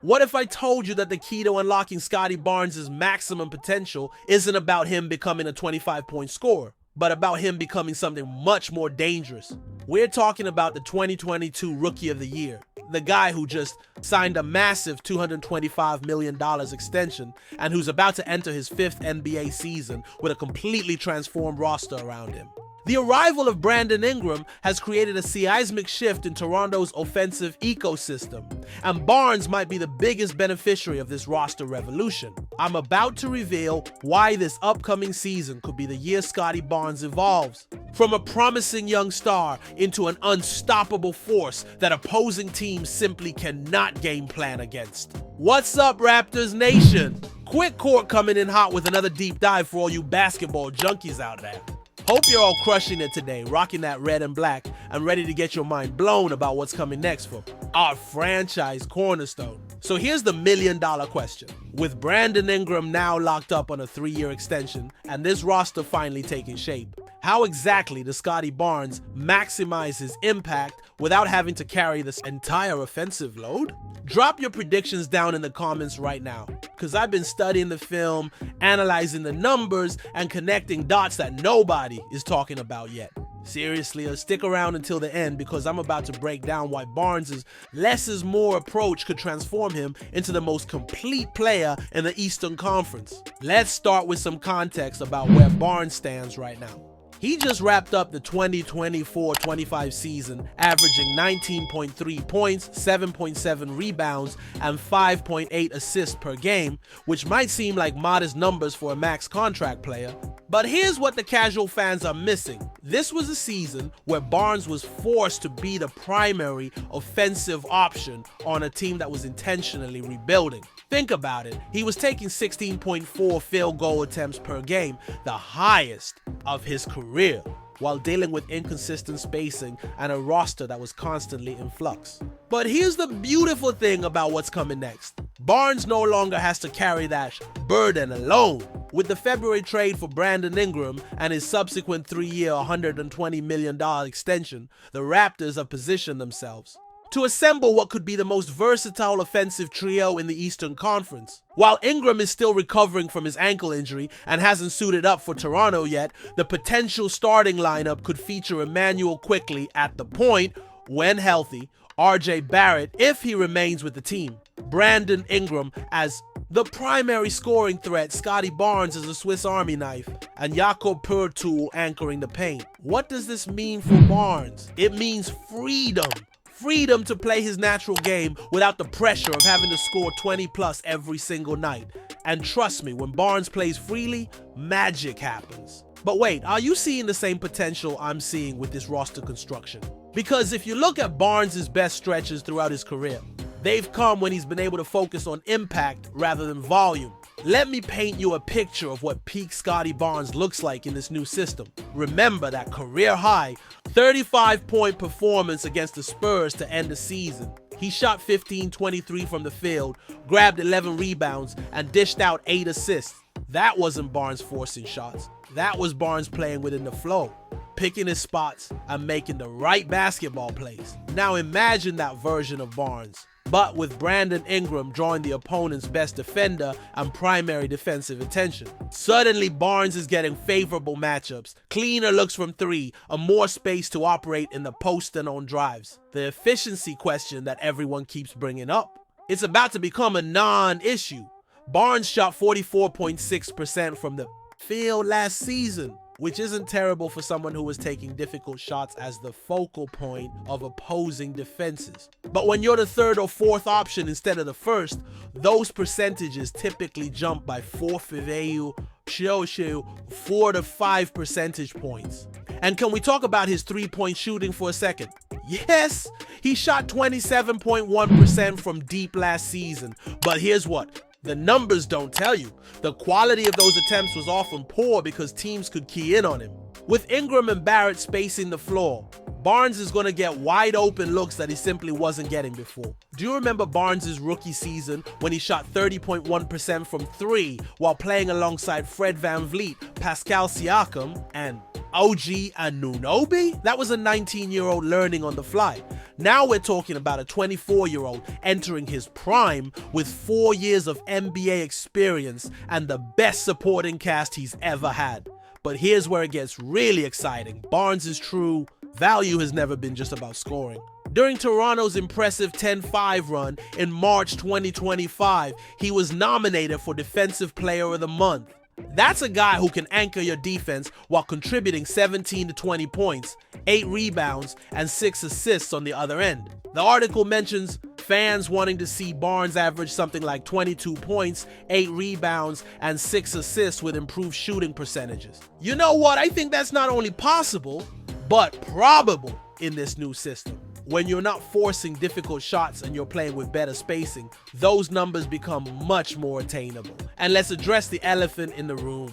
What if I told you that the key to unlocking Scotty Barnes' maximum potential isn't about him becoming a 25-point scorer, but about him becoming something much more dangerous? We're talking about the 2022 Rookie of the Year, the guy who just signed a massive $225 million extension and who's about to enter his 5th NBA season with a completely transformed roster around him. The arrival of Brandon Ingram has created a seismic shift in Toronto's offensive ecosystem, and Barnes might be the biggest beneficiary of this roster revolution. I'm about to reveal why this upcoming season could be the year Scotty Barnes evolves from a promising young star into an unstoppable force that opposing teams simply cannot game plan against. What's up, Raptors Nation? Quick Court coming in hot with another deep dive for all you basketball junkies out there. Hope you're all crushing it today, rocking that red and black, and ready to get your mind blown about what's coming next for our franchise cornerstone. So here's the million-dollar question. With Brandon Ingram now locked up on a 3-year extension, and this roster finally taking shape, how exactly does Scotty Barnes maximize his impact without having to carry this entire offensive load? Drop your predictions down in the comments right now, because I've been studying the film, analyzing the numbers, and connecting dots that nobody is talking about yet. Seriously, stick around until the end because I'm about to break down why Barnes' less is more approach could transform him into the most complete player in the Eastern Conference. Let's start with some context about where Barnes stands right now. He just wrapped up the 2024-25 season, averaging 19.3 points, 7.7 rebounds, and 5.8 assists per game, which might seem like modest numbers for a max contract player. But here's what the casual fans are missing. This was a season where Barnes was forced to be the primary offensive option on a team that was intentionally rebuilding. Think about it, he was taking 16.4 field goal attempts per game, the highest of his career, while dealing with inconsistent spacing and a roster that was constantly in flux. But here's the beautiful thing about what's coming next. Barnes no longer has to carry that burden alone. With the February trade for Brandon Ingram and his subsequent 3-year $120 million extension, the Raptors have positioned themselves to assemble what could be the most versatile offensive trio in the Eastern Conference. While Ingram is still recovering from his ankle injury and hasn't suited up for Toronto yet, the potential starting lineup could feature Emmanuel Quickley at the point, when healthy, RJ Barrett if he remains with the team, Brandon Ingram as the primary scoring threat, Scotty Barnes as a Swiss Army knife, and Jakob Poeltl anchoring the paint. What does this mean for Barnes? It means freedom. Freedom to play his natural game without the pressure of having to score 20 plus every single night. And trust me, when Barnes plays freely, magic happens. But wait, are you seeing the same potential I'm seeing with this roster construction? Because if you look at Barnes' best stretches throughout his career, they've come when he's been able to focus on impact rather than volume. Let me paint you a picture of what peak Scotty Barnes looks like in this new system. Remember that career high 35-point performance against the Spurs to end the season. He shot 15-23 from the field, grabbed 11 rebounds, and dished out 8 assists. That wasn't Barnes forcing shots. That was Barnes playing within the flow, picking his spots, and making the right basketball plays. Now imagine that version of Barnes, but with Brandon Ingram drawing the opponent's best defender and primary defensive attention. Suddenly, Barnes is getting favorable matchups, cleaner looks from 3, and more space to operate in the post and on drives. The efficiency question that everyone keeps bringing up. It's about to become a non-issue. Barnes shot 44.6% from the field last season, which isn't terrible for someone who was taking difficult shots as the focal point of opposing defenses. But when you're the 3rd or 4th option instead of the 1st, those percentages typically jump by 4 to 5 percentage points. And can we talk about his 3-point shooting for a second? Yes, he shot 27.1% from deep last season, but here's what. The numbers don't tell you. The quality of those attempts was often poor because teams could key in on him. With Ingram and Barrett spacing the floor, Barnes is going to get wide open looks that he simply wasn't getting before. Do you remember Barnes' rookie season when he shot 30.1% from 3 while playing alongside Fred VanVleet, Pascal Siakam, and OG Anunoby? That was a 19-year-old learning on the fly. Now we're talking about a 24-year-old entering his prime with 4 years of NBA experience and the best supporting cast he's ever had. But here's where it gets really exciting. Barnes' true value has never been just about scoring. During Toronto's impressive 10-5 run in March 2025, he was nominated for Defensive Player of the Month. That's a guy who can anchor your defense while contributing 17 to 20 points, 8 rebounds, and 6 assists on the other end. The article mentions fans wanting to see Barnes average something like 22 points, 8 rebounds, and 6 assists with improved shooting percentages. You know what? I think that's not only possible, but probable in this new system. When you're not forcing difficult shots and you're playing with better spacing, those numbers become much more attainable. And let's address the elephant in the room.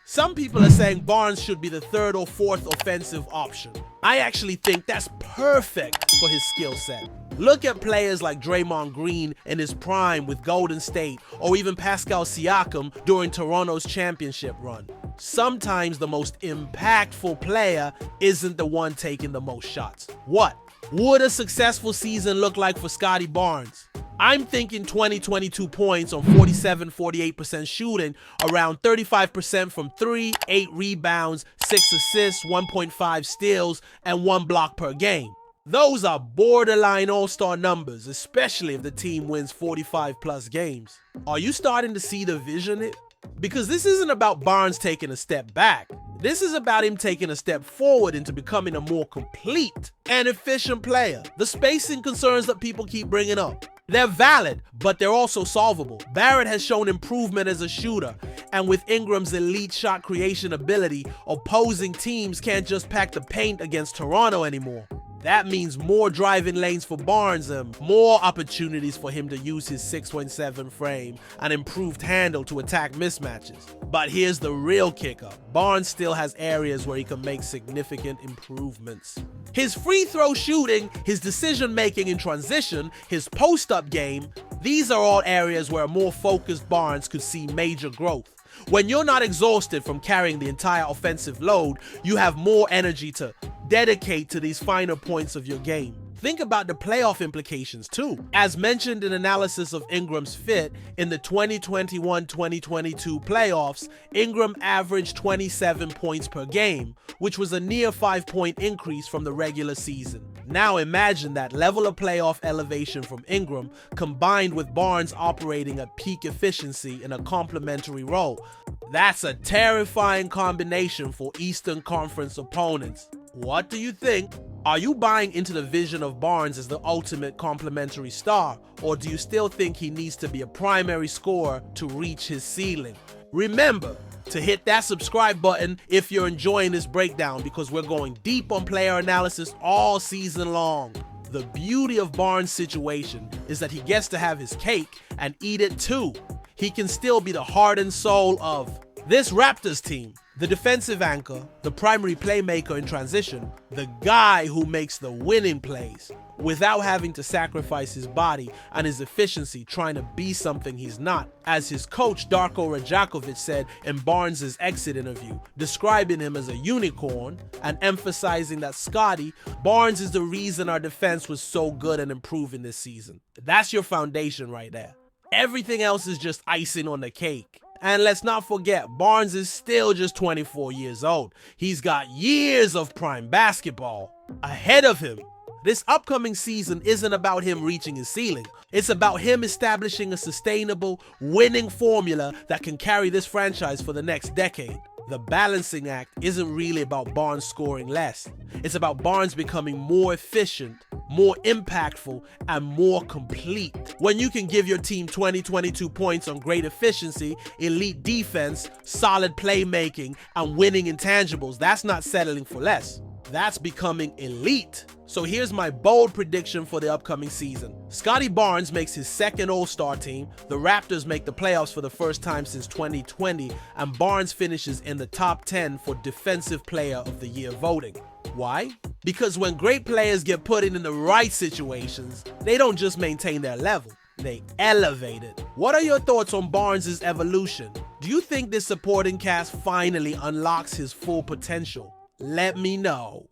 Some people are saying Barnes should be the 3rd or 4th offensive option. I actually think that's perfect for his skill set. Look at players like Draymond Green in his prime with Golden State, or even Pascal Siakam during Toronto's championship run. Sometimes the most impactful player isn't the one taking the most shots. What would a successful season look like for Scotty Barnes? I'm thinking 22 points on 47-48% shooting, around 35% from 3, 8 rebounds, 6 assists, 1.5 steals, and 1 block per game. Those are borderline all-star numbers, especially if the team wins 45+ games. Are you starting to see the vision? Because this isn't about Barnes taking a step back. This is about him taking a step forward into becoming a more complete and efficient player. The spacing concerns that people keep bringing up, they're valid, but they're also solvable. Barrett has shown improvement as a shooter, and with Ingram's elite shot creation ability, opposing teams can't just pack the paint against Toronto anymore. That means more driving lanes for Barnes and more opportunities for him to use his 6'7" frame and improved handle to attack mismatches. But here's the real kicker. Barnes still has areas where he can make significant improvements. His free throw shooting, his decision making in transition, his post-up game, these are all areas where a more focused Barnes could see major growth. When you're not exhausted from carrying the entire offensive load, you have more energy to dedicate to these finer points of your game. Think about the playoff implications too. As mentioned in analysis of Ingram's fit, in the 2021-2022 playoffs, Ingram averaged 27 points per game, which was a near 5-point increase from the regular season. Now imagine that level of playoff elevation from Ingram combined with Barnes operating at peak efficiency in a complementary role. That's a terrifying combination for Eastern Conference opponents. What do you think? Are you buying into the vision of Barnes as the ultimate complementary star, or do you still think he needs to be a primary scorer to reach his ceiling? Remember to hit that subscribe button if you're enjoying this breakdown, because we're going deep on player analysis all season long. The beauty of Barnes' situation is that he gets to have his cake and eat it too. He can still be the heart and soul of this Raptors team, the defensive anchor, the primary playmaker in transition, the guy who makes the winning plays, without having to sacrifice his body and his efficiency trying to be something he's not, as his coach Darko Rajakovic said in Barnes' exit interview, describing him as a unicorn and emphasizing that Scotty, Barnes is the reason our defense was so good and improving this season. That's your foundation right there. Everything else is just icing on the cake. And let's not forget, Barnes is still just 24 years old. He's got years of prime basketball ahead of him. This upcoming season isn't about him reaching his ceiling. It's about him establishing a sustainable, winning formula that can carry this franchise for the next decade. The balancing act isn't really about Barnes scoring less. It's about Barnes becoming more efficient, more impactful, and more complete. When you can give your team 22 points on great efficiency, elite defense, solid playmaking, and winning intangibles, that's not settling for less. That's becoming elite. So here's my bold prediction for the upcoming season. Scotty Barnes makes his second All-Star team, the Raptors make the playoffs for the first time since 2020, and Barnes finishes in the top 10 for Defensive Player of the Year voting. Why? Because when great players get put in the right situations, they don't just maintain their level, they elevate it. What are your thoughts on Barnes' evolution? Do you think this supporting cast finally unlocks his full potential? Let me know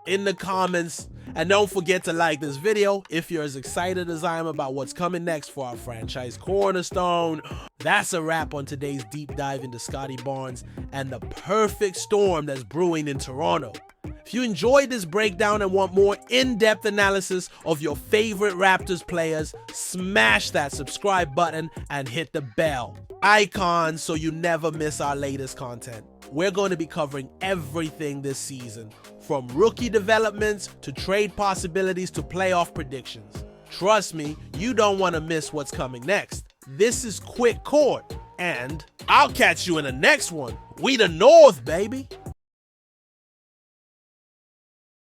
in the comments. And don't forget to like this video if you're as excited as I am about what's coming next for our franchise cornerstone. That's a wrap on today's deep dive into Scotty Barnes and the perfect storm that's brewing in Toronto. If you enjoyed this breakdown and want more in-depth analysis of your favorite Raptors players, smash that subscribe button and hit the bell icon so you never miss our latest content. We're going to be covering everything this season, from rookie developments to trade possibilities to playoff predictions. Trust me, you don't want to miss what's coming next. This is Quick Court, and I'll catch you in the next one. We the North, baby.